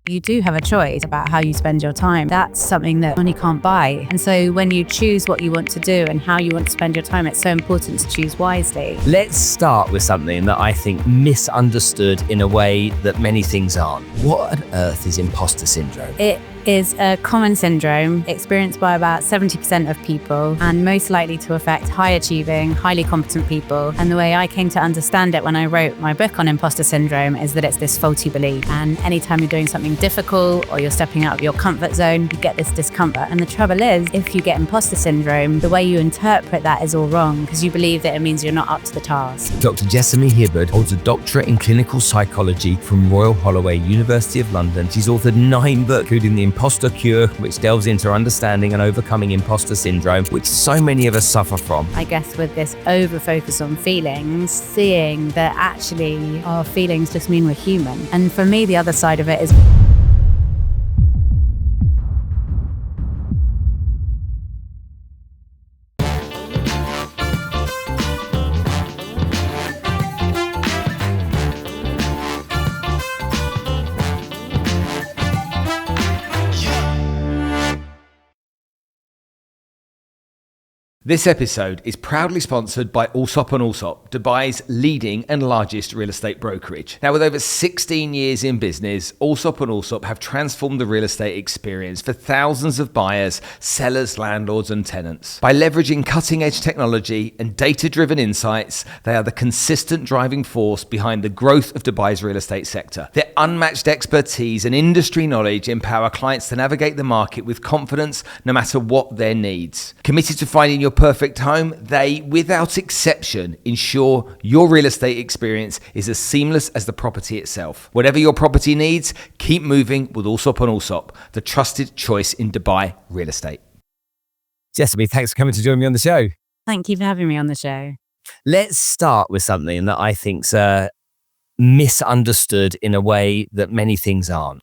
You do have a choice about how you spend your time. That's something that money can't buy. And so when you choose what you want to do and how you want to spend your time, it's so important to choose wisely. Let's start with something that I think misunderstood in a way that many things aren't. What on earth is imposter syndrome? It is a common syndrome experienced by about 70% of people and most likely to affect high-achieving, highly competent people. And the way I came to understand it when I wrote my book on imposter syndrome is that it's this faulty belief. And anytime you're doing something difficult or you're stepping out of your comfort zone, you get this discomfort. And the trouble is, if you get imposter syndrome, the way you interpret that is all wrong because you believe that it means you're not up to the task. Dr. Jessamy Hibberd holds a doctorate in clinical psychology from Royal Holloway, University of London. She's authored 9 books, including The Imposter Cure, which delves into understanding and overcoming imposter syndrome, which so many of us suffer from. I guess with this over-focus on feelings, seeing that actually our feelings just mean we're human. And for me, the other side of it is This episode is proudly sponsored by Allsopp Allsopp, Dubai's leading and largest real estate brokerage. Now, with over 16 years in business, Allsopp Allsopp have transformed the real estate experience for thousands of buyers, sellers, landlords, and tenants. By leveraging cutting-edge technology and data-driven insights, they are the consistent driving force behind the growth of Dubai's real estate sector. Their unmatched expertise and industry knowledge empower clients to navigate the market with confidence, no matter what their needs. Committed to finding your perfect home, they, without exception, ensure your real estate experience is as seamless as the property itself. Whatever your property needs, keep moving with Allsopp Allsopp, the trusted choice in Dubai real estate. Jessamy, thanks for coming to join me on the show. thank you for having me on the show. Let's start with something that I think's misunderstood in a way that many things aren't.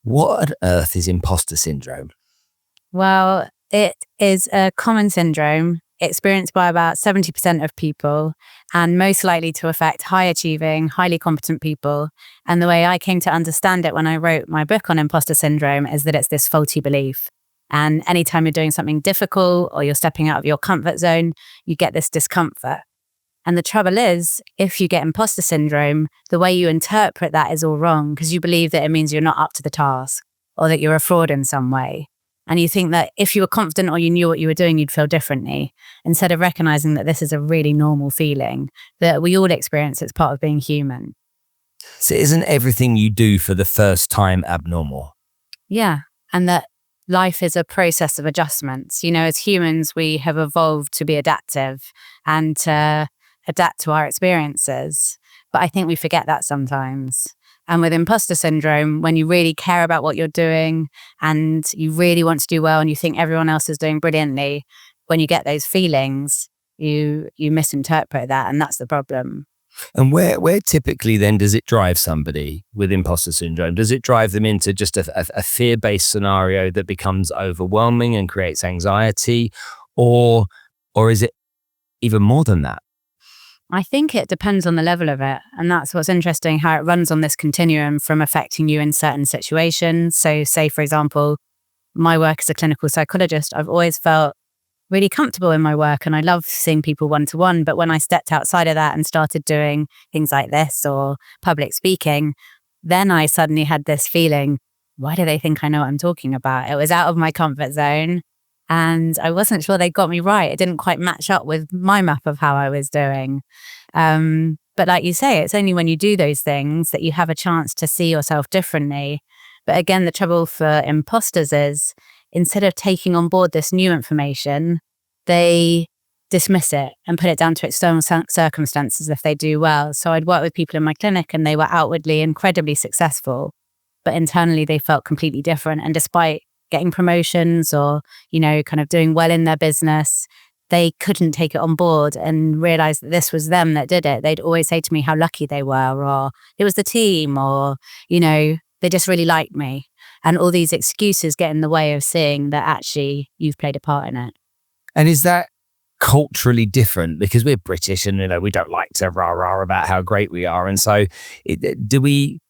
What on earth is imposter syndrome? Well, it is a common syndrome experienced by about 70% of people and most likely to affect high-achieving, highly competent people. And the way I came to understand it when I wrote my book on imposter syndrome is that it's this faulty belief. And anytime you're doing something difficult or you're stepping out of your comfort zone, you get this discomfort. And the trouble is, if you get imposter syndrome, the way you interpret that is all wrong because you believe that it means you're not up to the task or that you're a fraud in some way. And you think that if you were confident or you knew what you were doing, you'd feel differently, instead of recognizing that this is a really normal feeling that we all experience. It's part of being human. So isn't everything you do for the first time abnormal? Yeah. And that life is a process of adjustments. You know, as humans, we have evolved to be adaptive and to adapt to our experiences. But I think we forget that sometimes. And with imposter syndrome, when you really care about what you're doing and you really want to do well and you think everyone else is doing brilliantly, when you get those feelings, you misinterpret that, and that's the problem. And where typically then does it drive somebody with imposter syndrome? Does it drive them into just a fear-based scenario that becomes overwhelming and creates anxiety? Or is it even more than that? I think it depends on the level of it. And that's what's interesting, how it runs on this continuum from affecting you in certain situations. So say, for example, my work as a clinical psychologist, I've always felt really comfortable in my work and I love seeing people one-to-one. But when I stepped outside of that and started doing things like this or public speaking, then I suddenly had this feeling, why do they think I know what I'm talking about? It was out of my comfort zone. And I wasn't sure they got me right. It didn't quite match up with my map of how I was doing. But like you say, it's only when you do those things that you have a chance to see yourself differently. But again, the trouble for imposters is instead of taking on board this new information, they dismiss it and put it down to external circumstances if they do well. So I'd work with people in my clinic and they were outwardly incredibly successful, but internally they felt completely different. And despite getting promotions or, you know, kind of doing well in their business, they couldn't take it on board and realize that this was them that did it. They'd always say to me how lucky they were, or it was the team, or, you know, they just really liked me. And all these excuses get in the way of seeing that actually you've played a part in it. And is that culturally different? Because we're British and, you know, we don't like to rah-rah about how great we are. And so do we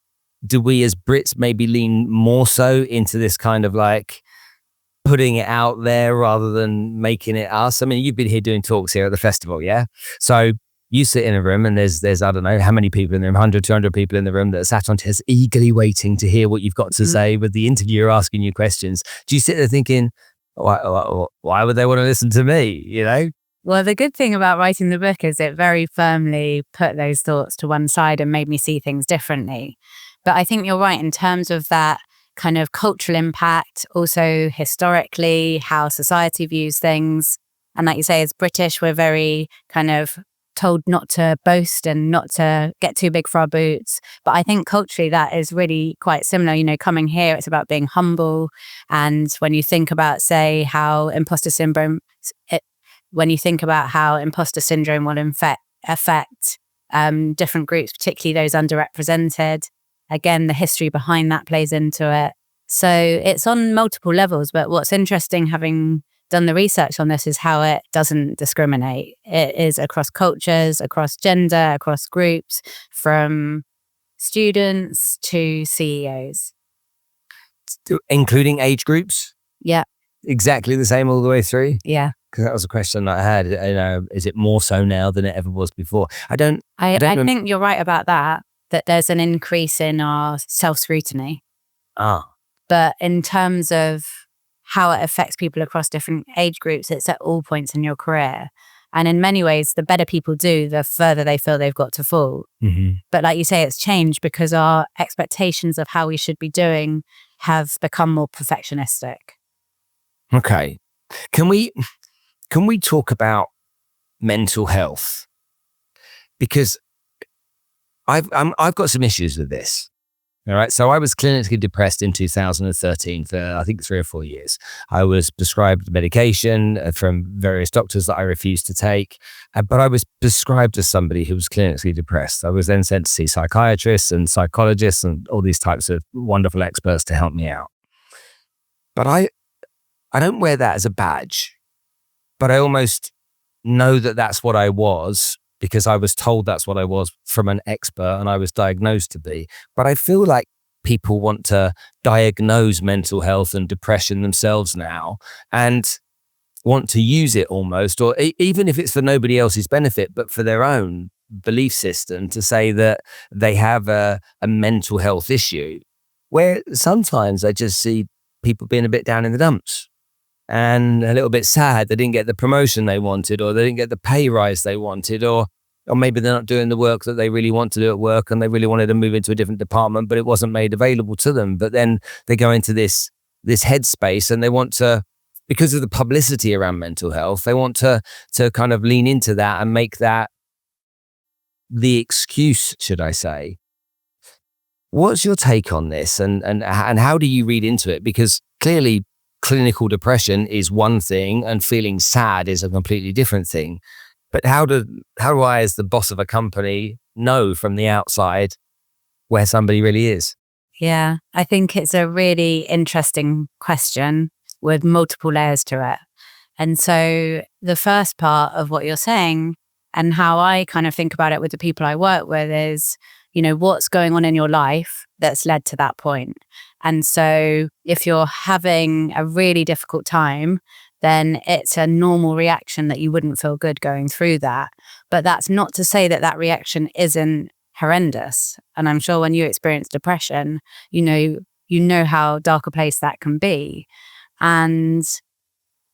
do we as Brits maybe lean more so into this kind of like putting it out there rather than making it us? I mean, you've been here doing talks here at the festival, yeah? So you sit in a room and there's I don't know how many people in the room, 100, 200 people in the room that are sat on chairs eagerly waiting to hear what you've got to say with the interviewer asking you questions. Do you sit there thinking, why would they want to listen to me, you know? Well, the good thing about writing the book is it very firmly put those thoughts to one side and made me see things differently. But I think you're right in terms of that kind of cultural impact, also historically, how society views things. And like you say, as British, we're very kind of told not to boast and not to get too big for our boots. But I think culturally that is really quite similar. You know, coming here, it's about being humble. And when you think about, say, how imposter syndrome will affect different groups, particularly those underrepresented, again, the history behind that plays into it. So it's on multiple levels. But what's interesting, having done the research on this, is how it doesn't discriminate. It is across cultures, across gender, across groups, from students to CEOs. Including age groups? Yeah. Exactly the same all the way through? Yeah. Because that was a question I had. You know, is it more so now than it ever was before? I think you're right about that there's an increase in our self-scrutiny. But in terms of how it affects people across different age groups, it's at all points in your career. And in many ways, the better people do, the further they feel they've got to fall. Mm-hmm. But like you say, it's changed because our expectations of how we should be doing have become more perfectionistic. Okay. Can we talk about mental health? Because I've got some issues with this. All right. So I was clinically depressed in 2013 for, I think, 3 or 4 years. I was prescribed medication from various doctors that I refused to take, but I was prescribed as somebody who was clinically depressed. I was then sent to see psychiatrists and psychologists and all these types of wonderful experts to help me out. But I don't wear that as a badge, but I almost know that that's what I was, because I was told that's what I was from an expert and I was diagnosed to be. But I feel like people want to diagnose mental health and depression themselves now and want to use it almost, or even if it's for nobody else's benefit, but for their own belief system, to say that they have a mental health issue, where sometimes I just see people being a bit down in the dumps and a little bit sad they didn't get the promotion they wanted, or they didn't get the pay rise they wanted, or maybe they're not doing the work that they really want to do at work and they really wanted to move into a different department, but it wasn't made available to them. But then they go into this headspace and they want to, because of the publicity around mental health, they want to kind of lean into that and make that the excuse, should I say. What's your take on this, and how do you read into it? Because clearly clinical depression is one thing and feeling sad is a completely different thing. But how do I, as the boss of a company, know from the outside where somebody really is? Yeah, I think it's a really interesting question with multiple layers to it. And so the first part of what you're saying and how I kind of think about it with the people I work with is, you know, what's going on in your life that's led to that point. And so if you're having a really difficult time, then it's a normal reaction that you wouldn't feel good going through that. But that's not to say that that reaction isn't horrendous. And I'm sure when you experience depression, you know how dark a place that can be. And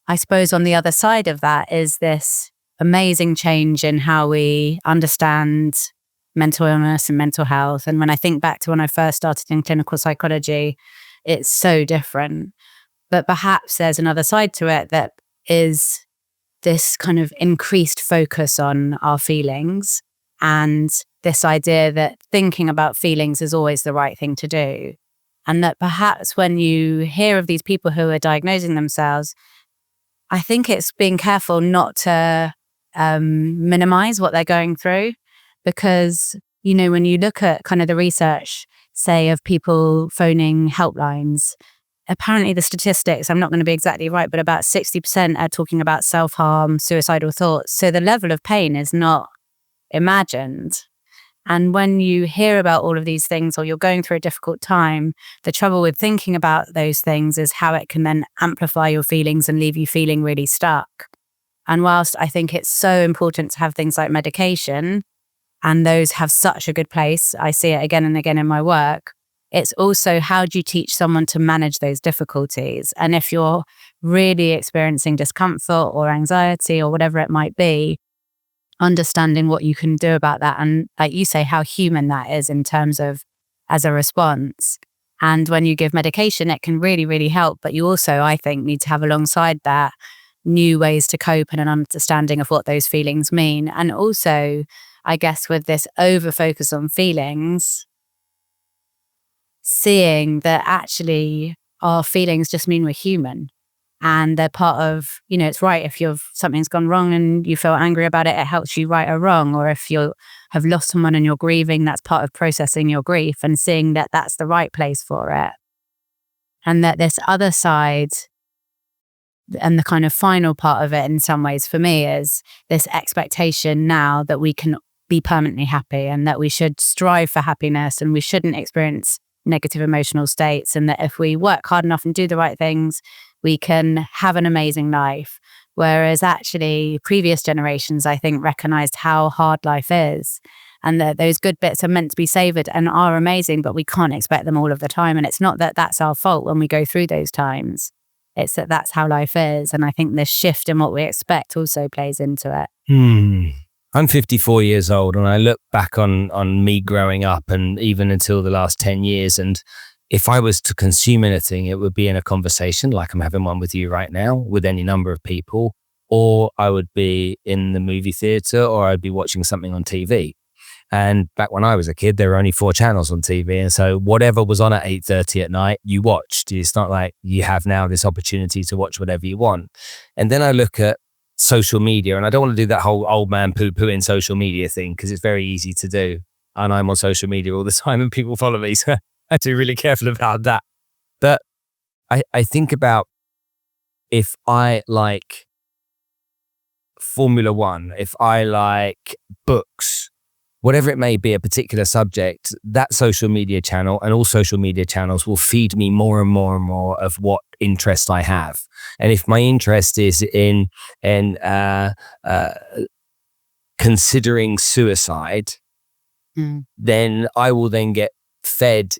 I suppose on the other side of that is this amazing change in how we understand mental illness and mental health. And when I think back to when I first started in clinical psychology, it's so different. But perhaps there's another side to it that is this kind of increased focus on our feelings and this idea that thinking about feelings is always the right thing to do. And that perhaps when you hear of these people who are diagnosing themselves, I think it's being careful not to minimize what they're going through. Because, you know, when you look at kind of the research, say, of people phoning helplines, apparently the statistics, I'm not going to be exactly right, but about 60% are talking about self-harm, suicidal thoughts. So the level of pain is not imagined. And when you hear about all of these things or you're going through a difficult time, the trouble with thinking about those things is how it can then amplify your feelings and leave you feeling really stuck. And whilst I think it's so important to have things like medication, and those have such a good place, I see it again and again in my work, it's also how do you teach someone to manage those difficulties? And if you're really experiencing discomfort or anxiety or whatever it might be, understanding what you can do about that. And like you say, how human that is in terms of as a response. And when you give medication, it can really, really help. But you also, I think, need to have alongside that new ways to cope and an understanding of what those feelings mean. And also, I guess with this over focus on feelings, seeing that actually our feelings just mean we're human. And they're part of, it's right if something's gone wrong and you feel angry about it, it helps you right a wrong. Or if you have lost someone and you're grieving, that's part of processing your grief and seeing that that's the right place for it. And that this other side, and the kind of final part of it in some ways for me, is this expectation now that we can be permanently happy and that we should strive for happiness and we shouldn't experience negative emotional states, and that if we work hard enough and do the right things, we can have an amazing life. Whereas actually previous generations, I think, recognized how hard life is and that those good bits are meant to be savored and are amazing, but we can't expect them all of the time. And it's not that that's our fault when we go through those times. It's that that's how life is. And I think this shift in what we expect also plays into it. I'm 54 years old and I look back on me growing up and even until the last 10 years. And if I was to consume anything, it would be in a conversation like I'm having one with you right now with any number of people, or I would be in the movie theater, or I'd be watching something on TV. And back when I was a kid, there were only 4 channels on TV. And so whatever was on at 8:30 at night, you watched. It's not like you have now this opportunity to watch whatever you want. And then I look at social media, and I don't want to do that whole old man poo-pooing social media thing because it's very easy to do. And I'm on social media all the time and people follow me. So I have to be really careful about that. But I think about if I like Formula One, if I like books, whatever it may be, a particular subject, that social media channel and all social media channels will feed me more and more and more of what interest I have. And if my interest is in considering suicide, then I will then get fed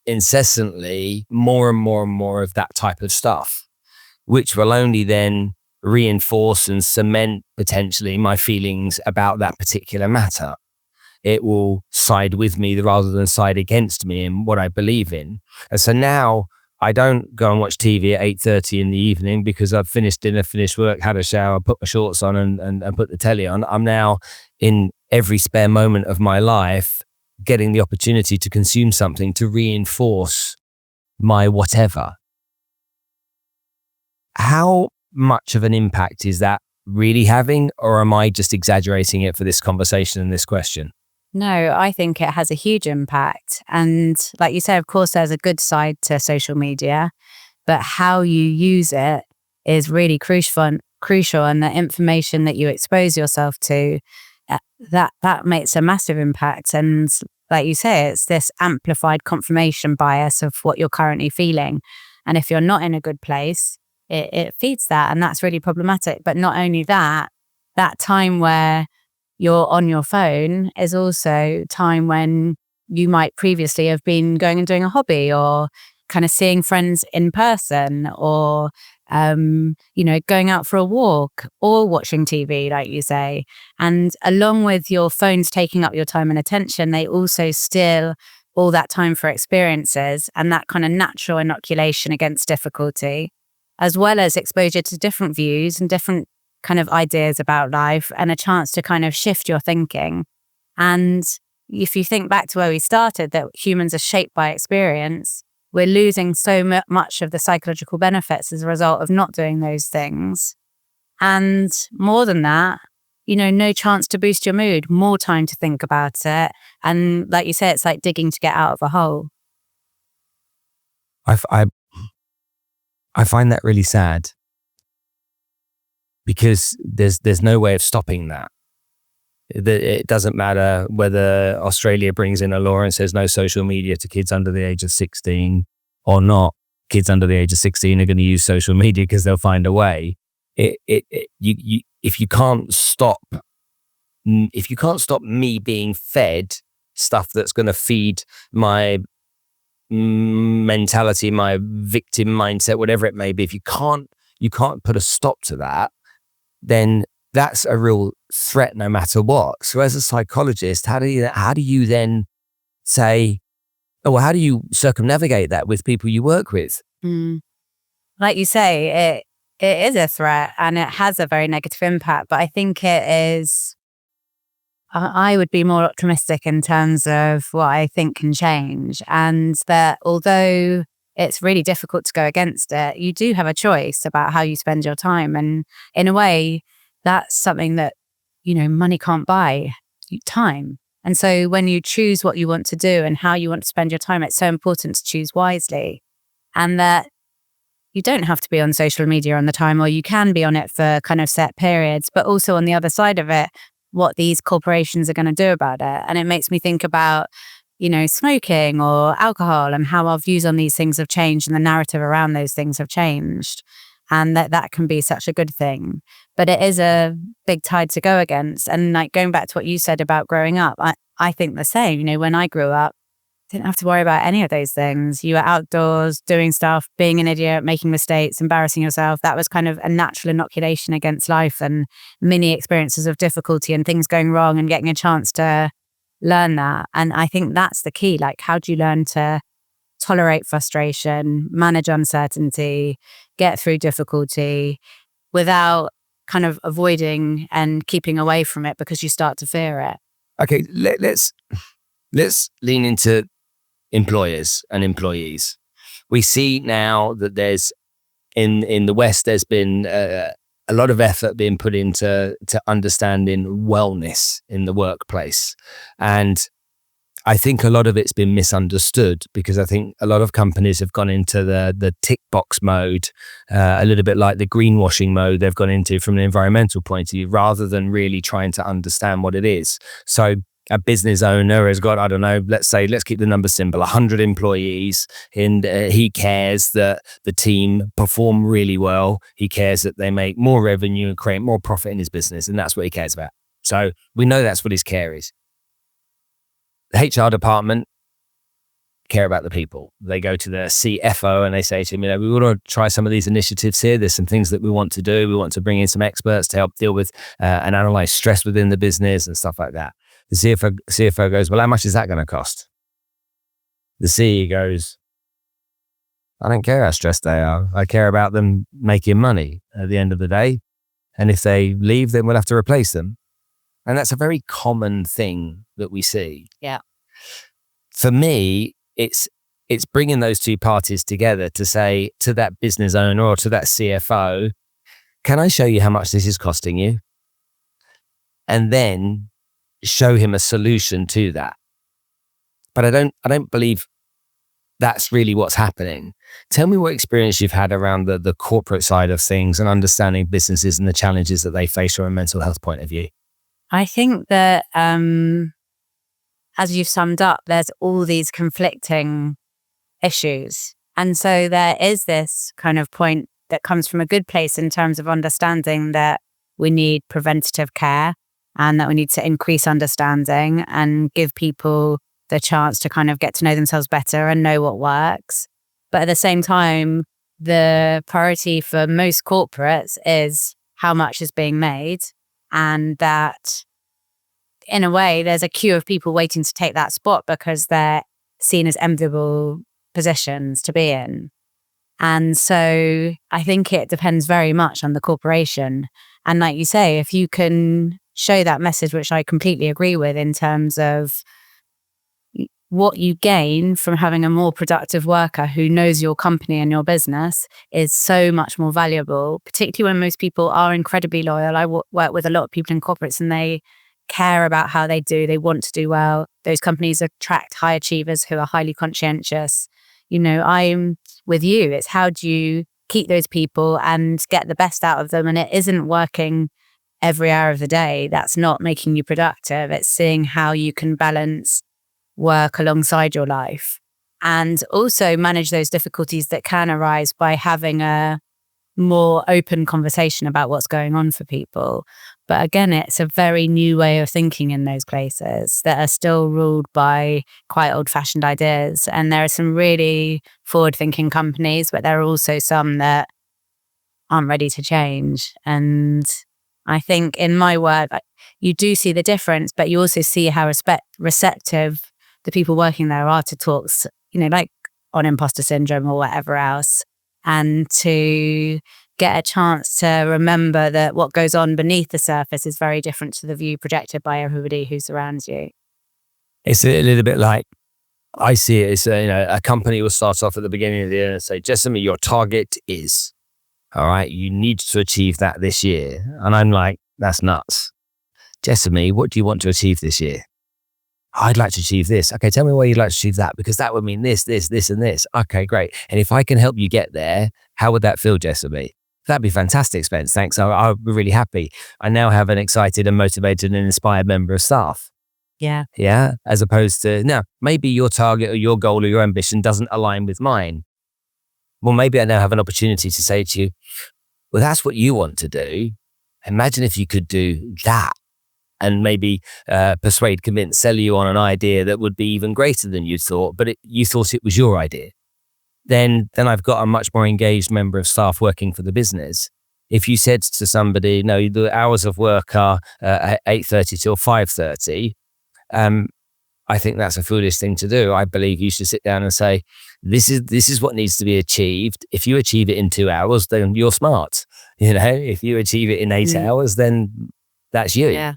incessantly more and more and more of that type of stuff, which will only then reinforce and cement potentially my feelings about that particular matter. It will side with me rather than side against me in what I believe in. And so now I don't go and watch TV at 8:30 in the evening because I've finished dinner, finished work, had a shower, put my shorts on and put the telly on. I'm now in every spare moment of my life getting the opportunity to consume something to reinforce my whatever. How much of an impact is that really having, or am I just exaggerating it for this conversation and this question? No, I think it has a huge impact. And like you say, of course, there's a good side to social media, but how you use it is really crucial. And the information that you expose yourself to, that makes a massive impact. And like you say, it's this amplified confirmation bias of what you're currently feeling. And if you're not in a good place, it feeds that. And that's really problematic. But not only that, that time where you're on your phone is also time when you might previously have been going and doing a hobby or kind of seeing friends in person or, going out for a walk or watching TV, like you say. And along with your phones taking up your time and attention, they also steal all that time for experiences and that kind of natural inoculation against difficulty, as well as exposure to different views and different kind of ideas about life and a chance to kind of shift your thinking. And if you think back to where we started, that humans are shaped by experience, we're losing so much of the psychological benefits as a result of not doing those things. And more than that, no chance to boost your mood, more time to think about it. And like you say, it's like digging to get out of a hole. I find that really sad because there's no way of stopping that. It doesn't matter whether Australia brings in a law and says no social media to kids under the age of 16 or not. Kids under the age of 16 are going to use social media because they'll find a way. If you can't stop me being fed stuff that's going to feed my mentality, my victim mindset, whatever it may be, if you can't put a stop to that, then that's a real threat no matter what. So as a psychologist, how do you then say, oh, well, how do you circumnavigate that with people you work with? Like you say, it is a threat and it has a very negative impact, but I think I would be more optimistic in terms of what I think can change, and that although it's really difficult to go against it, you do have a choice about how you spend your time. And in a way, that's something that, money can't buy, time. And so when you choose what you want to do and how you want to spend your time, it's so important to choose wisely. And that you don't have to be on social media on the time, or you can be on it for kind of set periods, but also on the other side of it, what these corporations are going to do about it. And it makes me think about, smoking or alcohol and how our views on these things have changed and the narrative around those things have changed. And that can be such a good thing. But it is a big tide to go against. And like going back to what you said about growing up, I think the same. When I grew up, didn't have to worry about any of those things. You were outdoors, doing stuff, being an idiot, making mistakes, embarrassing yourself. That was kind of a natural inoculation against life and many experiences of difficulty and things going wrong and getting a chance to learn that. And I think that's the key. Like, how do you learn to tolerate frustration, manage uncertainty, get through difficulty without kind of avoiding and keeping away from it because you start to fear it? Okay, let's lean into employers and employees. We see now that there's in the West, there's been a lot of effort being put into understanding wellness in the workplace. And I think a lot of it's been misunderstood because I think a lot of companies have gone into the tick box mode, a little bit like the greenwashing mode they've gone into from an environmental point of view, rather than really trying to understand what it is. So a business owner has got, I don't know, let's keep the number simple, 100 employees, and he cares that the team perform really well. He cares that they make more revenue and create more profit in his business, and that's what he cares about. So we know that's what his care is. The HR department care about the people. They go to the CFO and they say to him, we want to try some of these initiatives here. There's some things that we want to do. We want to bring in some experts to help deal with and analyze stress within the business and stuff like that. The CFO goes, well, how much is that going to cost? The CEO goes, I don't care how stressed they are. I care about them making money at the end of the day. And if they leave, then we'll have to replace them. And that's a very common thing that we see. Yeah. For me, it's bringing those two parties together to say to that business owner or to that CFO, can I show you how much this is costing you? And then show him a solution to that. But I don't believe that's really what's happening. Tell me what experience you've had around the corporate side of things and understanding businesses and the challenges that they face from a mental health point of view. I think that as you've summed up, there's all these conflicting issues. And so there is this kind of point that comes from a good place in terms of understanding that we need preventative care and that we need to increase understanding and give people the chance to kind of get to know themselves better and know what works. But at the same time, the priority for most corporates is how much is being made, and that in a way, there's a queue of people waiting to take that spot because they're seen as enviable positions to be in. And so I think it depends very much on the corporation. And like you say, if you can show that message, which I completely agree with in terms of what you gain from having a more productive worker who knows your company and your business is so much more valuable, particularly when most people are incredibly loyal. I work with a lot of people in corporates and they care about how they do. They want to do well. Those companies attract high achievers who are highly conscientious. I'm with you. It's how do you keep those people and get the best out of them? And it isn't working every hour of the day, that's not making you productive. It's seeing how you can balance work alongside your life and also manage those difficulties that can arise by having a more open conversation about what's going on for people. But again, it's a very new way of thinking in those places that are still ruled by quite old-fashioned ideas. And there are some really forward-thinking companies, but there are also some that aren't ready to change. And I think in my work, you do see the difference, but you also see how receptive the people working there are to talks, like on imposter syndrome or whatever else. And to get a chance to remember that what goes on beneath the surface is very different to the view projected by everybody who surrounds you. It's a little bit like, I see it as a company will start off at the beginning of the year and say, Jessamy, your target is, all right, you need to achieve that this year. And I'm like, that's nuts. Jessamy, what do you want to achieve this year? I'd like to achieve this. Okay, tell me why you'd like to achieve that, because that would mean this, this, this, and this. Okay, great. And if I can help you get there, how would that feel, Jessamy? That'd be fantastic, Spence. Thanks. I'll be really happy. I now have an excited and motivated and inspired member of staff. Yeah. Yeah. As opposed to, now, maybe your target or your goal or your ambition doesn't align with mine. Well, maybe I now have an opportunity to say to you, well, that's what you want to do. Imagine if you could do that. And maybe persuade, convince, sell you on an idea that would be even greater than you thought, but you thought it was your idea. Then I've got a much more engaged member of staff working for the business. If you said to somebody, no, the hours of work are 8:30 till 5:30, I think that's a foolish thing to do. I believe you should sit down and say, this is what needs to be achieved. If you achieve it in 2 hours, then you're smart. If you achieve it in 8 hours, then that's you. Yeah.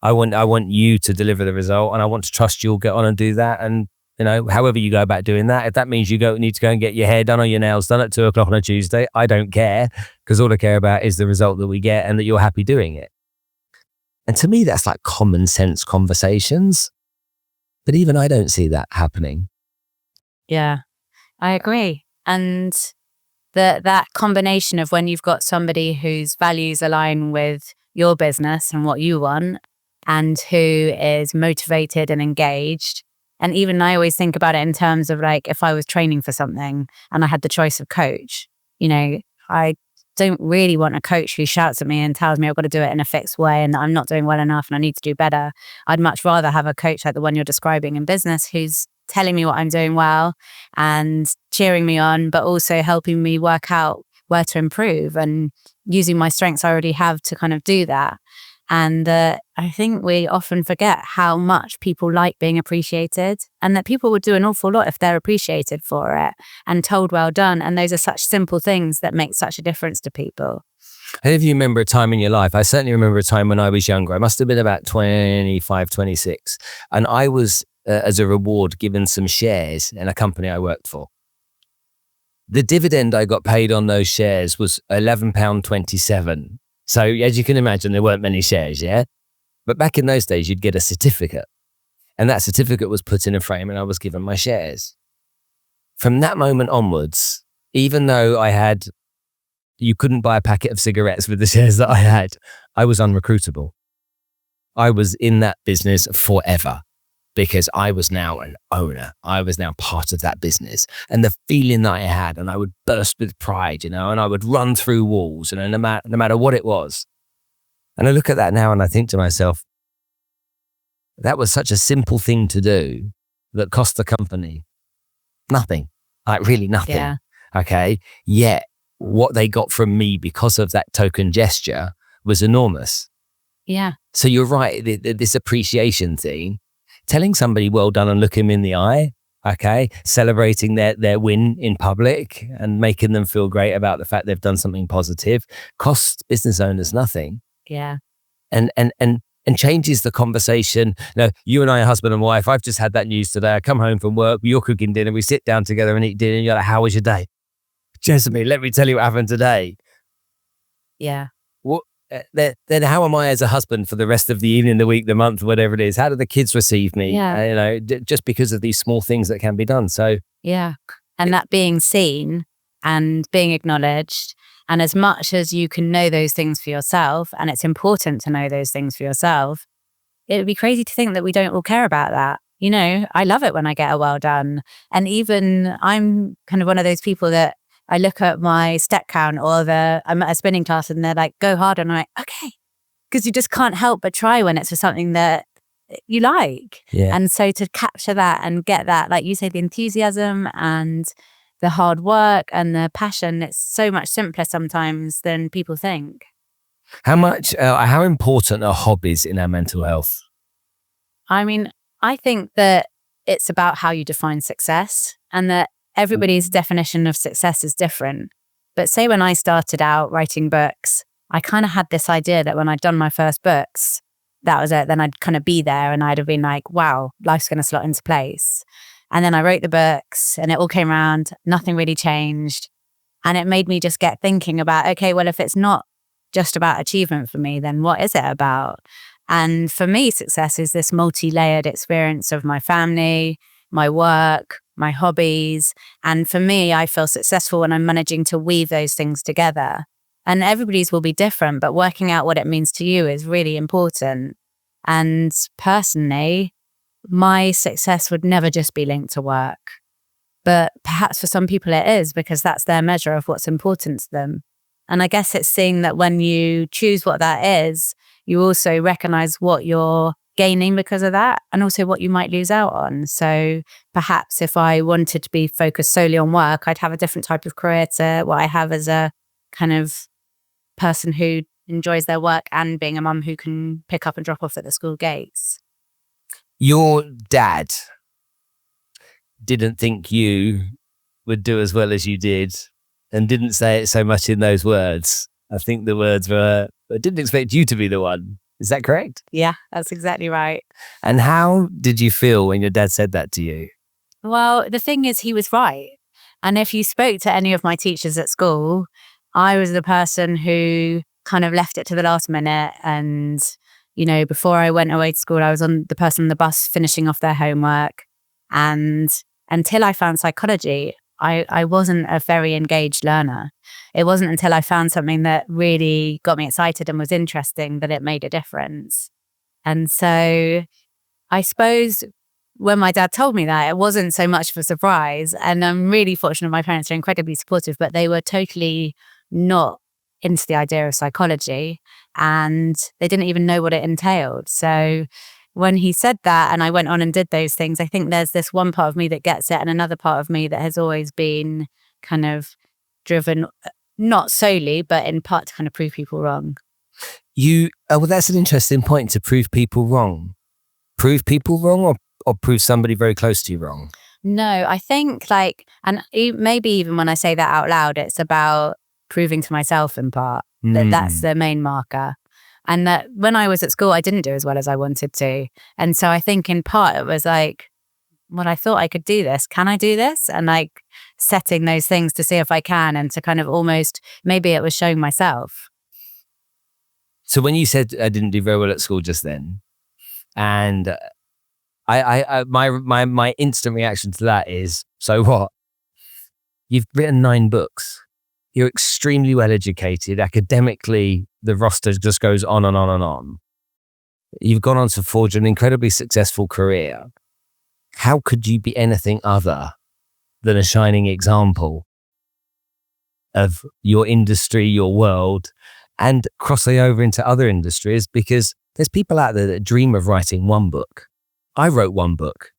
I want you to deliver the result, and I want to trust you'll get on and do that. And however you go about doing that, if that means you need to go and get your hair done or your nails done at 2:00 on a Tuesday, I don't care, because all I care about is the result that we get and that you're happy doing it. And to me, that's like common sense conversations. But even I don't see that happening. Yeah, I agree. And that combination of when you've got somebody whose values align with your business and what you want, and who is motivated and engaged. And even I always think about it in terms of like, if I was training for something and I had the choice of coach, I don't really want a coach who shouts at me and tells me I've got to do it in a fixed way and that I'm not doing well enough and I need to do better. I'd much rather have a coach like the one you're describing in business, who's telling me what I'm doing well and cheering me on, but also helping me work out where to improve and using my strengths I already have to kind of do that. And I think we often forget how much people like being appreciated, and that people would do an awful lot if they're appreciated for it and told well done. And those are such simple things that make such a difference to people. And if you remember a time in your life, I certainly remember a time when I was younger. I must have been about 25, 26. And I was, as a reward, given some shares in a company I worked for. The dividend I got paid on those shares was £11.27. So as you can imagine, there weren't many shares, yeah? But back in those days, you'd get a certificate. And that certificate was put in a frame and I was given my shares. From that moment onwards, even though you couldn't buy a packet of cigarettes with the shares that I had, I was unrecruitable. I was in that business forever, because I was now an owner. I was now part of that business. And the feeling that I had, and I would burst with pride, and I would run through walls, no matter what it was. And I look at that now and I think to myself, that was such a simple thing to do that cost the company nothing, like really nothing. Yeah. Okay. Yet what they got from me because of that token gesture was enormous. Yeah. So you're right. This appreciation thing, telling somebody well done and look him in the eye, okay, celebrating their win in public and making them feel great about the fact they've done something positive, costs business owners nothing. Yeah. And changes the conversation. You and I are husband and wife. I've just had that news today. I come home from work, you're cooking dinner, we sit down together and eat dinner, and you're like, how was your day? Jessamy, let me tell you what happened today. Yeah. What? Then how am I as a husband for the rest of the evening, the week, the month, whatever it is? How do the kids receive me? Yeah. Just because of these small things that can be done. So yeah. And that being seen and being acknowledged And as much as you can know those things for yourself, and it's important to know those things for yourself, it would be crazy to think that we don't all care about that. I love it when I get a well done. And even I'm kind of one of those people that I look at my step count or I'm at a spinning class and they're like, go harder. And I'm like, okay. Because you just can't help but try when it's for something that you like. Yeah. And so to capture that and get that, like you say, the enthusiasm and the hard work and the passion, it's so much simpler sometimes than people think. How important are hobbies in our mental health? I mean, I think that it's about how you define success, and that everybody's definition of success is different. But say when I started out writing books, I kind of had this idea that when I'd done my first books, that was it. Then I'd kind of be there and I'd have been like, wow, life's going to slot into place. And then I wrote the books and it all came around. Nothing really changed. And it made me just get thinking about, okay, well, if it's not just about achievement for me, then what is it about? And for me, success is this multi-layered experience of my family, my work, my hobbies. And for me, I feel successful when I'm managing to weave those things together. And everybody's will be different, but working out what it means to you is really important. And personally, my success would never just be linked to work. But perhaps for some people it is, because that's their measure of what's important to them. And I guess it's seeing that when you choose what that is, you also recognize what you're gaining because of that, and also what you might lose out on. So perhaps if I wanted to be focused solely on work, I'd have a different type of career to what I have as a kind of person who enjoys their work and being a mum who can pick up and drop off at the school gates. Your dad didn't think you would do as well as you did, and didn't say it so much in those words. I think the words were, I didn't expect you to be the one. Is that correct? Yeah, that's exactly right. And how did you feel when your dad said that to you? Well, the thing is, he was right. And if you spoke to any of my teachers at school, I was the person who kind of left it to the last minute. And, before I went away to school, I was the person on the bus finishing off their homework. And until I found psychology, I wasn't a very engaged learner. It wasn't until I found something that really got me excited and was interesting that it made a difference. And so I suppose when my dad told me that, it wasn't so much of a surprise. And I'm really fortunate my parents are incredibly supportive, but they were totally not into the idea of psychology, and they didn't even know what it entailed. So when he said that and I went on and did those things, I think there's this one part of me that gets it and another part of me that has always been kind of driven, not solely, but in part to kind of prove people wrong. Well, that's an interesting point, to prove people wrong. Prove people wrong or prove somebody very close to you wrong? No, I think and maybe even when I say that out loud, it's about proving to myself in part that that's the main marker. And that when I was at school, I didn't do as well as I wanted to. And so I think in part it was like, well, I thought I could do this. Can I do this? And setting those things to see if I can, and to kind of almost, maybe it was showing myself. So when you said I didn't do very well at school just then, and my instant reaction to that is, so what? You've written 9 books. You're extremely well educated. Academically, the roster just goes on and on and on. You've gone on to forge an incredibly successful career. How could you be anything other than a shining example of your industry, your world, and crossing over into other industries? Because there's people out there that dream of writing one book. I wrote one book.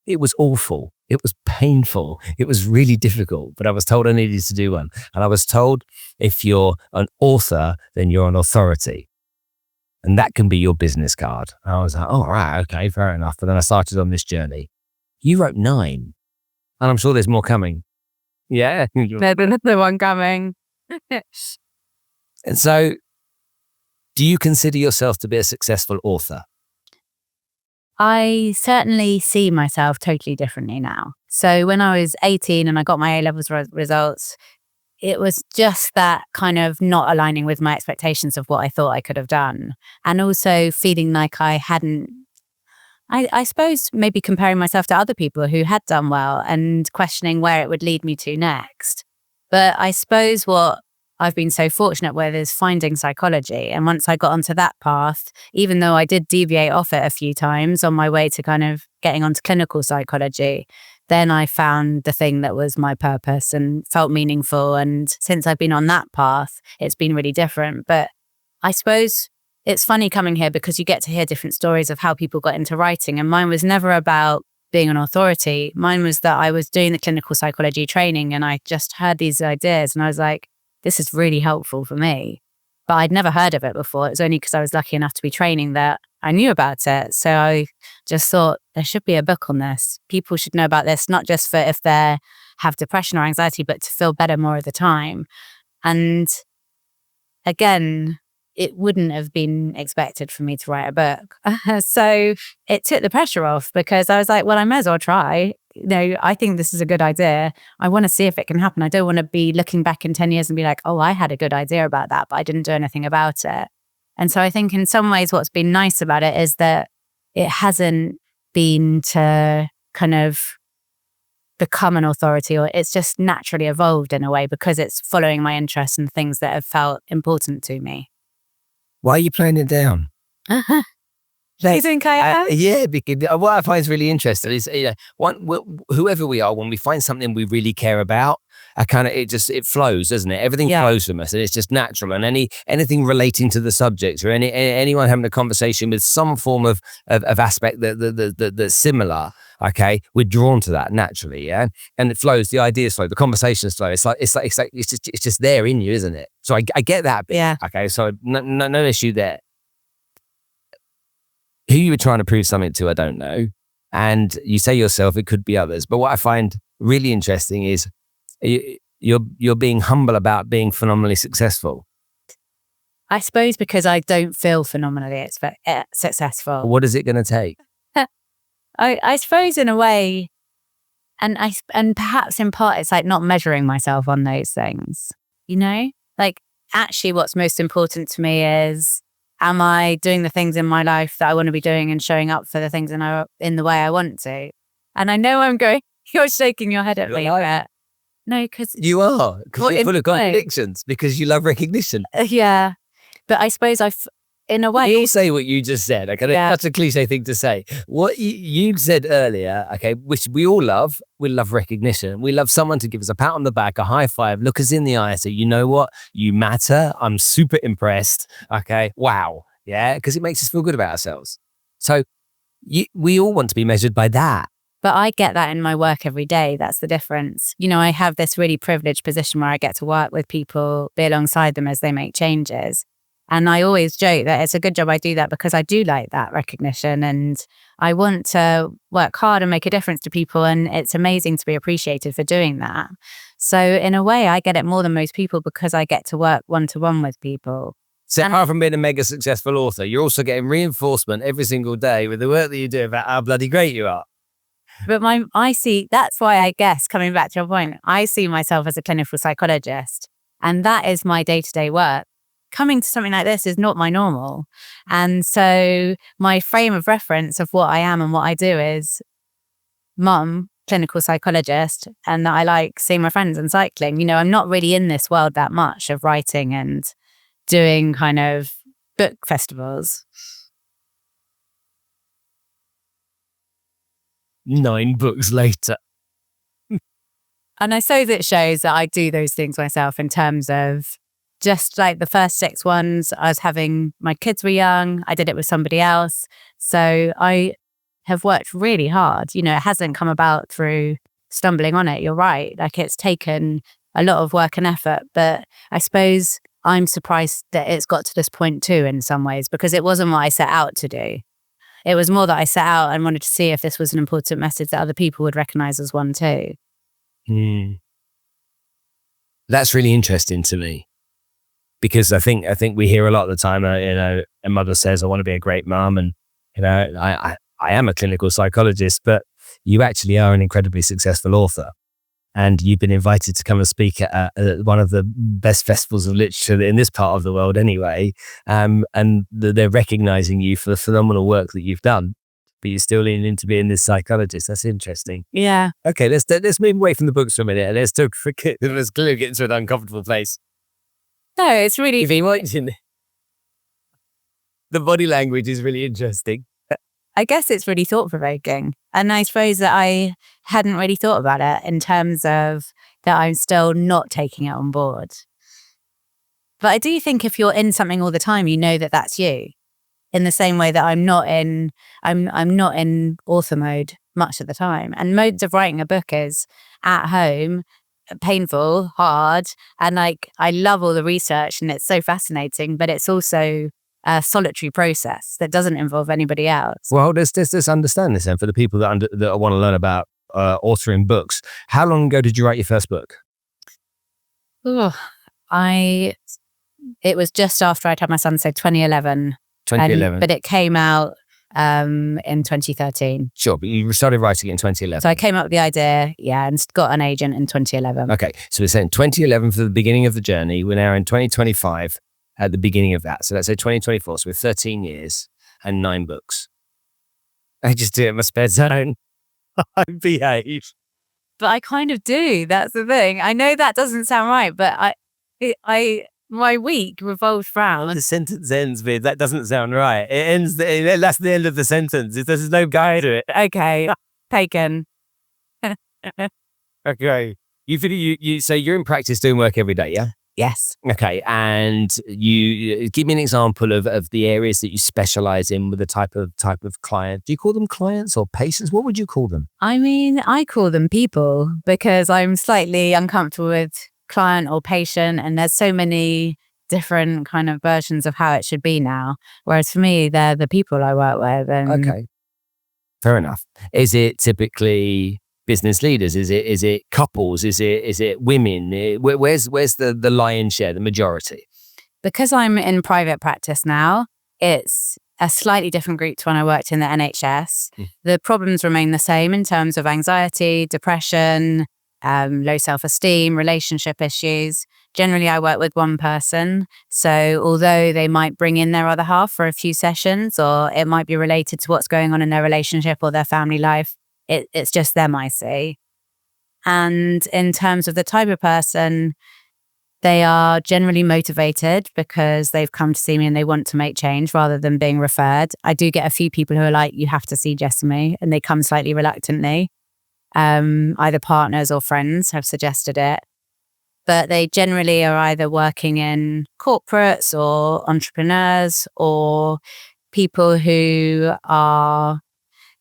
It was awful. It was painful. It was really difficult, but I was told I needed to do one. And I was told, if you're an author, then you're an authority. And that can be your business card. And I was like, oh, right, okay, fair enough. But then I started on this journey. You wrote 9, and I'm sure there's more coming. Yeah. There's another one coming. And so, do you consider yourself to be a successful author? I certainly see myself totally differently now. So when I was 18 and I got my A-levels results, it was just that kind of not aligning with my expectations of what I thought I could have done. And also feeling like I hadn't, I suppose maybe comparing myself to other people who had done well and questioning where it would lead me to next. But I suppose what I've been so fortunate with is finding psychology. And once I got onto that path, even though I did deviate off it a few times on my way to kind of getting onto clinical psychology, then I found the thing that was my purpose and felt meaningful. And since I've been on that path, it's been really different. But I suppose it's funny coming here because you get to hear different stories of how people got into writing. And mine was never about being an authority. Mine was that I was doing the clinical psychology training and I just heard these ideas and I was like, this is really helpful for me. But I'd never heard of it before. It was only because I was lucky enough to be training that I knew about it. So I just thought there should be a book on this. People should know about this, not just for if they have depression or anxiety, but to feel better more of the time. And again, it wouldn't have been expected for me to write a book. So it took the pressure off because I was like, well, I may as well try. I think this is a good idea. I want to see if it can happen. I don't want to be looking back in 10 years and be like, oh, I had a good idea about that, but I didn't do anything about it. And so I think in some ways what's been nice about it is that it hasn't been to kind of become an authority, or it's just naturally evolved in a way because it's following my interests and things that have felt important to me. Why are you playing it down? Do you think I am? Yeah, because what I find is really interesting is whoever we are, when we find something we really care about, it flows, doesn't it? Everything flows from us, and it's just natural. And anything relating to the subject, or anyone having a conversation with some form of aspect that's similar, okay, we're drawn to that naturally, yeah. And it flows. The ideas flow. The conversations flow. It's just there in you, isn't it? So I get that bit. Yeah. Okay. So no issue there. Who you were trying to prove something to, I don't know. And you say yourself, it could be others. But what I find really interesting is you're being humble about being phenomenally successful. I suppose because I don't feel phenomenally successful. What is it going to take? I suppose in a way, and perhaps in part, it's like not measuring myself on those things, Like actually what's most important to me is, am I doing the things in my life that I want to be doing and showing up for the things in the way I want to? And I know you're shaking your head at me. No, because you are. Because you're full of contradictions because you love recognition. Yeah. But I suppose in a way. You'll say what you just said. Okay, that's a cliche thing to say. What you said earlier, okay, which we all love. We love recognition. We love someone to give us a pat on the back, a high five, look us in the eye, say, you know what, you matter. I'm super impressed. Okay, wow, yeah, because it makes us feel good about ourselves. So we all want to be measured by that. But I get that in my work every day. That's the difference. I have this really privileged position where I get to work with people, be alongside them as they make changes. And I always joke that it's a good job I do that because I do like that recognition and I want to work hard and make a difference to people. And it's amazing to be appreciated for doing that. So in a way, I get it more than most people because I get to work one-to-one with people. So apart from being a mega successful author, you're also getting reinforcement every single day with the work that you do about how bloody great you are. But that's why I guess, coming back to your point, I see myself as a clinical psychologist and that is my day-to-day work. Coming to something like this is not my normal. And so my frame of reference of what I am and what I do is mum, clinical psychologist, and that I like seeing my friends and cycling. I'm not really in this world that much of writing and doing kind of book festivals. 9 books later. And I suppose it shows that I do those things myself in terms of just like the first 6 ones, my kids were young, I did it with somebody else. So I have worked really hard. It hasn't come about through stumbling on it. You're right. Like it's taken a lot of work and effort, but I suppose I'm surprised that it's got to this point too in some ways, because it wasn't what I set out to do. It was more that I set out and wanted to see if this was an important message that other people would recognize as one too. That's really interesting to me. Because I think we hear a lot of the time, a mother says, I want to be a great mom. And, I am a clinical psychologist, but you actually are an incredibly successful author. And you've been invited to come and speak at one of the best festivals of literature in this part of the world anyway. And they're recognizing you for the phenomenal work that you've done, but you're still leaning into being this psychologist. That's interesting. Yeah. Okay, let's move away from the books for a minute and let's clearly get into an uncomfortable place. No, it's really, If he watching, the body language is really interesting. I guess it's really thought provoking. And I suppose that I hadn't really thought about it in terms of that I'm still not taking it on board. But I do think if you're in something all the time, you know that that's you. In the same way that I'm not in author mode much of the time. And modes of writing a book is at home, painful, hard, and like I love all the research and it's so fascinating, but it's also a solitary process that doesn't involve anybody else. Well, let's understand this then for the people that want to learn about authoring books. How long ago did you write your first book? It was just after I'd had my son, so 2011. 2011. But it came out in 2013. Sure, but you started writing it in 2011. So I came up with the idea, and got an agent in 2011. Okay, so we're saying 2011 for the beginning of the journey. We're now in 2025 at the beginning of that. So let's say 2024. So we're 13 years and 9 books. I just do it in my spare zone. I behave. But I kind of do. That's the thing. I know that doesn't sound right, but my week revolves around. The sentence ends with, that doesn't sound right. It ends, that's the end of the sentence. There's no guide to it. Okay, taken. Okay. So you're in practice doing work every day, yeah? Yes. Okay. And you give me an example of the areas that you specialize in with the type of client. Do you call them clients or patients? What would you call them? I mean, I call them people because I'm slightly uncomfortable with client or patient, and there's so many different kind of versions of how it should be now. Whereas for me, they're the people I work with. And okay, fair enough. Is it typically business leaders? Is it couples? Is it women? Where's the lion's share, the majority? Because I'm in private practice now, it's a slightly different group to when I worked in the NHS. The problems remain the same in terms of anxiety, depression, low self-esteem, relationship issues. Generally, I work with one person. So although they might bring in their other half for a few sessions, or it might be related to what's going on in their relationship or their family life, it's just them I see. And in terms of the type of person, they are generally motivated because they've come to see me and they want to make change rather than being referred. I do get a few people who are like, you have to see Jessamy, and they come slightly reluctantly. Either partners or friends have suggested it, but they generally are either working in corporates or entrepreneurs or people who are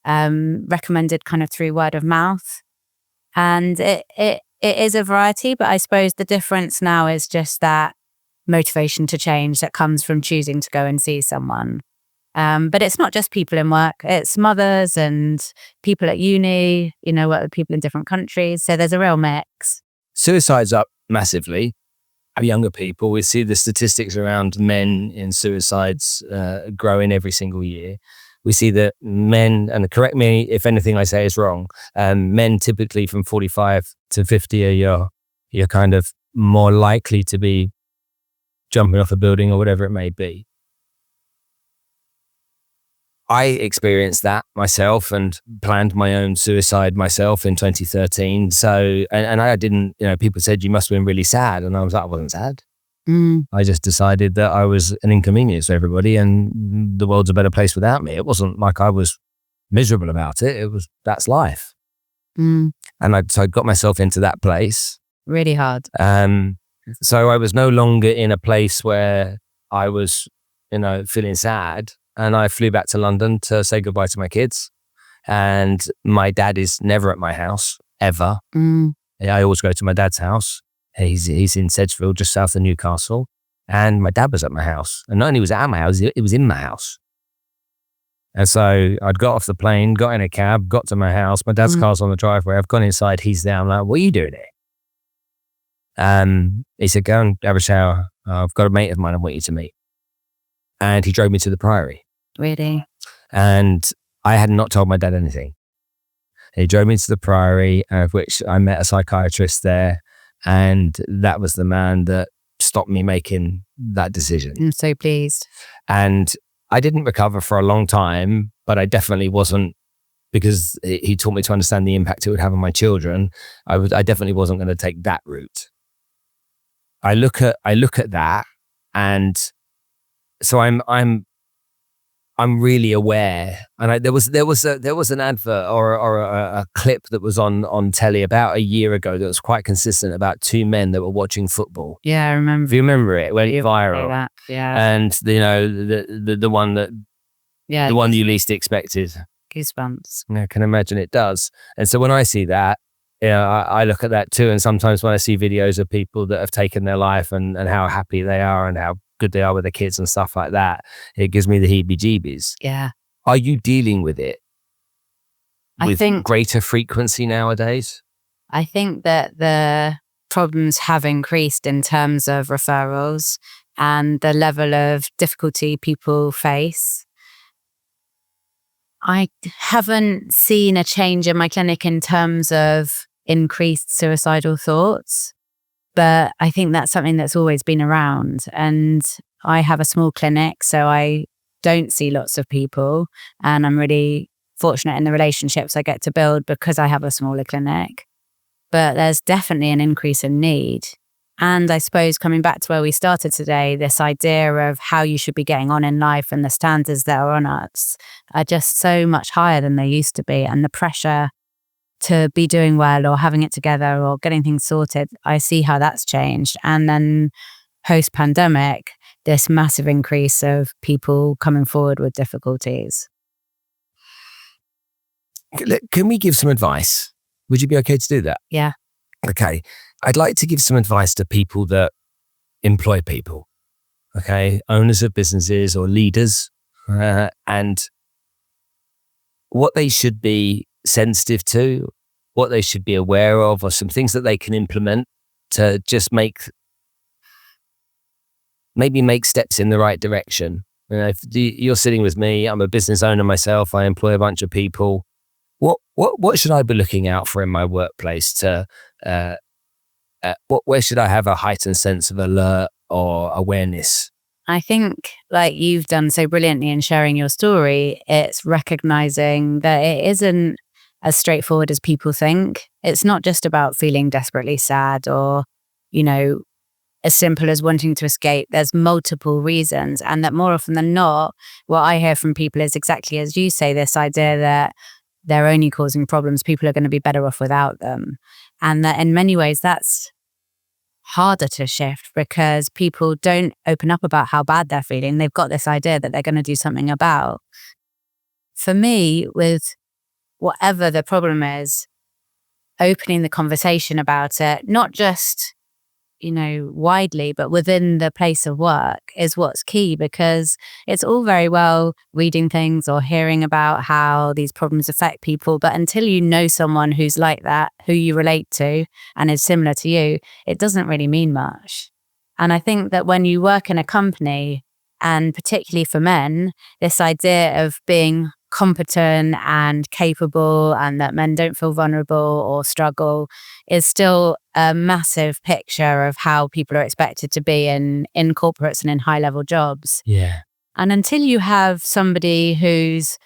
recommended kind of through word of mouth. And it is a variety, but I suppose the difference now is just that motivation to change that comes from choosing to go and see someone. But it's not just people in work, it's mothers and people at uni, work with people in different countries. So there's a real mix. Suicide's up massively. Younger people, we see the statistics around men in suicides growing every single year. We see that men, and correct me if anything I say is wrong, men typically from 45 to 50 a year, you're kind of more likely to be jumping off a building or whatever it may be. I experienced that myself and planned my own suicide myself in 2013. So, and I didn't, people said you must have been really sad. And I was like, I wasn't sad. I just decided that I was an inconvenience to everybody and the world's a better place without me. It wasn't like I was miserable about it. That's life. And so I got myself into that place. Really hard. So I was no longer in a place where I was, feeling sad. And I flew back to London to say goodbye to my kids. And my dad is never at my house, ever. I always go to my dad's house. He's in Sedgefield, just south of Newcastle. And my dad was at my house. And not only was it at my house, it was in my house. And so I'd got off the plane, got in a cab, got to my house. My dad's car's on the driveway. I've gone inside. He's there. I'm like, what are you doing here? He said, go and have a shower. I've got a mate of mine I want you to meet. And he drove me to the Priory. Really? And I had not told my dad anything. He drove me to the Priory, of which I met a psychiatrist there. And that was the man that stopped me making that decision. I'm so pleased. And I didn't recover for a long time, but I definitely wasn't, because he taught me to understand the impact it would have on my children. I definitely wasn't going to take that route. I look at that, and so I'm really aware. And there was an advert or a clip that was on telly about a year ago that was quite consistent about two men that were watching football. Yeah, I remember. Do you remember it? It went viral. That. Yeah. And the one that the one you least expected. Goosebumps. I can imagine it does. And so when I see that, I look at that too. And sometimes when I see videos of people that have taken their life and how happy they are and how good they are with their kids and stuff like that, it gives me the heebie-jeebies. Yeah. Are you dealing with it I with think greater frequency nowadays? I think that the problems have increased in terms of referrals and the level of difficulty people face. I haven't seen a change in my clinic in terms of increased suicidal thoughts, but I think that's something that's always been around. And I have a small clinic, so I don't see lots of people, and I'm really fortunate in the relationships I get to build because I have a smaller clinic. But there's definitely an increase in need. And I suppose coming back to where we started today, this idea of how you should be getting on in life and the standards that are on us are just so much higher than they used to be. And the pressure to be doing well or having it together or getting things sorted, I see how that's changed. And then post-pandemic, this massive increase of people coming forward with difficulties. Can we give some advice? Would you be okay to do that? Yeah. Okay. I'd like to give some advice to people that employ people, okay? Owners of businesses or leaders, and what they should be sensitive to, what they should be aware of, or some things that they can implement to just maybe make steps in the right direction. If you're sitting with me, I'm a business owner myself, I employ a bunch of people. What should I be looking out for in my workplace to where should I have a heightened sense of alert or awareness? I think, like you've done so brilliantly in sharing your story, it's recognizing that it isn't as straightforward as people think. It's not just about feeling desperately sad or, as simple as wanting to escape. There's multiple reasons, and that more often than not, what I hear from people is exactly as you say, this idea that they're only causing problems, people are going to be better off without them. And that in many ways, that's harder to shift because people don't open up about how bad they're feeling. They've got this idea that they're going to do something about. For me, with whatever the problem is, opening the conversation about it, not just, widely, but within the place of work is what's key, because it's all very well reading things or hearing about how these problems affect people. But until you know someone who's like that, who you relate to and is similar to you, it doesn't really mean much. And I think that when you work in a company, and particularly for men, this idea of being competent and capable and that men don't feel vulnerable or struggle is still a massive picture of how people are expected to be in corporates and in high level jobs. Yeah. And until you have somebody who's,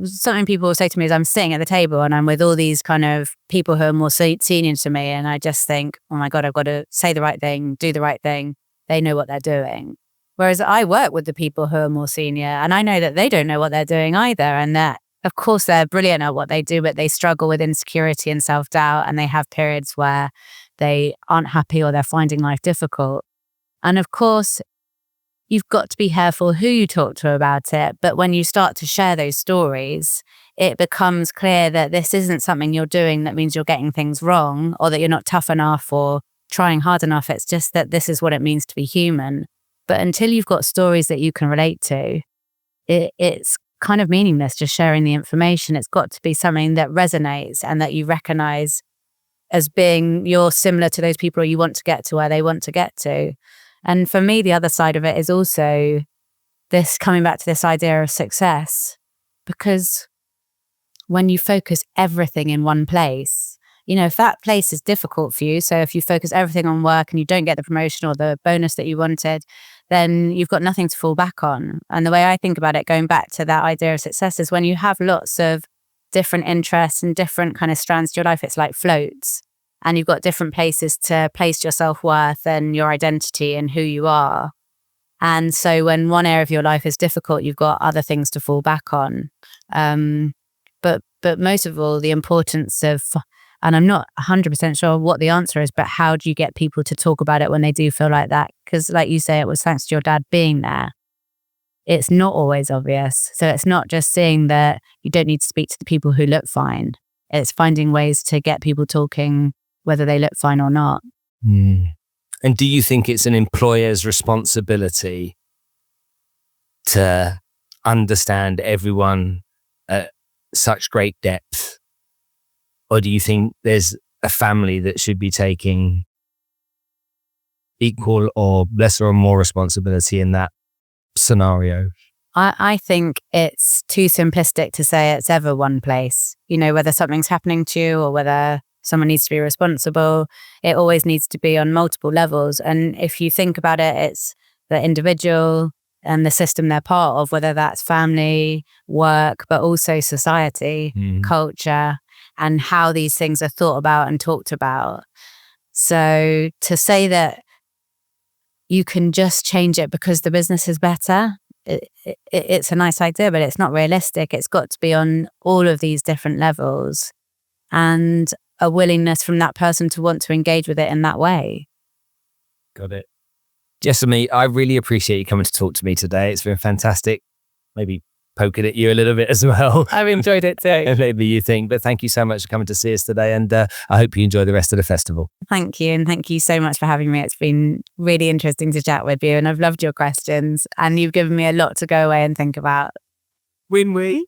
something people will say to me is I'm sitting at the table and I'm with all these kind of people who are more senior to me, and I just think, oh my God, I've got to say the right thing, do the right thing. They know what they're doing. Whereas I work with the people who are more senior and I know that they don't know what they're doing either. And that, of course, they're brilliant at what they do, but they struggle with insecurity and self-doubt. And they have periods where they aren't happy or they're finding life difficult. And of course, you've got to be careful who you talk to about it. But when you start to share those stories, it becomes clear that this isn't something you're doing that means you're getting things wrong or that you're not tough enough or trying hard enough. It's just that this is what it means to be human. But until you've got stories that you can relate to, it's kind of meaningless just sharing the information. It's got to be something that resonates and that you recognize as being you're similar to those people or you want to get to where they want to get to. And for me, the other side of it is also this coming back to this idea of success, because when you focus everything in one place, if that place is difficult for you, so if you focus everything on work and you don't get the promotion or the bonus that you wanted, then you've got nothing to fall back on. And the way I think about it, going back to that idea of success, is when you have lots of different interests and different kind of strands to your life, it's like floats. and you've got different places to place your self-worth and your identity and who you are. And so when one area of your life is difficult, you've got other things to fall back on. But most of all, the importance of, and I'm not 100% sure what the answer is, but how do you get people to talk about it when they do feel like that? Because like you say, it was thanks to your dad being there. It's not always obvious. So it's not just seeing that you don't need to speak to the people who look fine. It's finding ways to get people talking whether they look fine or not. And do you think it's an employer's responsibility to understand everyone at such great depth? Or do you think there's a family that should be taking equal or lesser or more responsibility in that scenario? I think it's too simplistic to say it's ever one place. You know, whether something's happening to you or whether someone needs to be responsible, it always needs to be on multiple levels. And if you think about it, it's the individual and the system they're part of, whether that's family, work, but also society, culture, and how these things are thought about and talked about. So to say that you can just change it because the business is better, it's a nice idea, but it's not realistic. It's got to be on all of these different levels and a willingness from that person to want to engage with it in that way. Got it. Jessamy, I really appreciate you coming to talk to me today. It's been fantastic. Maybe poking at you a little bit as well. I've enjoyed it too. Maybe you think, but thank you so much for coming to see us today. And I hope you enjoy the rest of the festival. Thank you. And thank you so much for having me. It's been really interesting to chat with you and I've loved your questions and you've given me a lot to go away and think about. Win-win.